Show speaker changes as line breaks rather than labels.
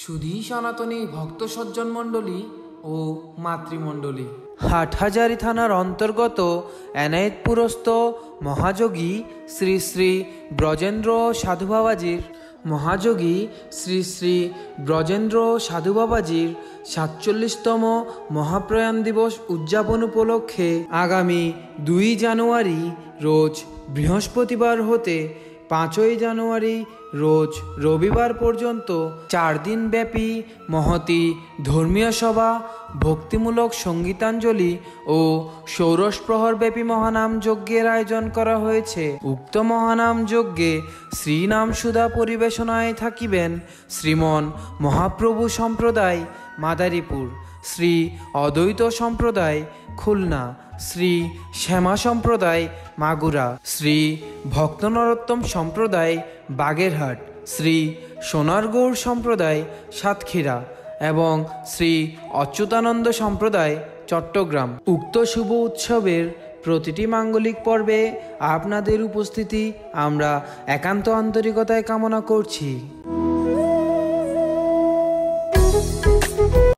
সুধী সনাতনী ভক্ত সজ্জন মণ্ডলী ও মাতৃমণ্ডলী, হাটহাজারী থানার অন্তর্গত এনায়েতপুরস্থ মহাযোগী শ্রী শ্রী ব্রজেন্দ্র সাধু বাবাজির ব্রজেন্দ্র সাধু বাবাজির ৪৭তম মহাপ্রয়াণ দিবস উদযাপন উপলক্ষে আগামী ২ জানুয়ারি রোজ বৃহস্পতিবার হতে ৫ই জানুয়ারি রোজ রবিবার পর্যন্ত ৪ দিনব্যাপী মহতী ধর্মীয় সভা, ভক্তিমূলক সঙ্গীতাঞ্জলি ও ষোড়শ প্রহরব্যাপী মহানাম যজ্ঞের আয়োজন করা হয়েছে। উক্ত মহানাম যজ্ঞে শ্রীনাম সুধা পরিবেশনায় থাকিবেন শ্রীমন মহাপ্রভু সম্প্রদায় মাদারীপুর, শ্রী অদ্বৈত সম্প্রদায় খুলনা, শ্রী শ্যামা সম্প্রদায় মাগুরা, শ্রী ভক্তনরোত্তম সম্প্রদায় বাগেরহাট, শ্রী সোনারগৌড় সম্প্রদায় সাতক্ষীরা এবং শ্রী অচ্যুতানন্দ সম্প্রদায় চট্টগ্রাম। উক্ত শুভ উৎসবের প্রতিটি মাঙ্গলিক পর্বে আপনাদের উপস্থিতি আমরা একান্ত আন্তরিকতায় কামনা করছি।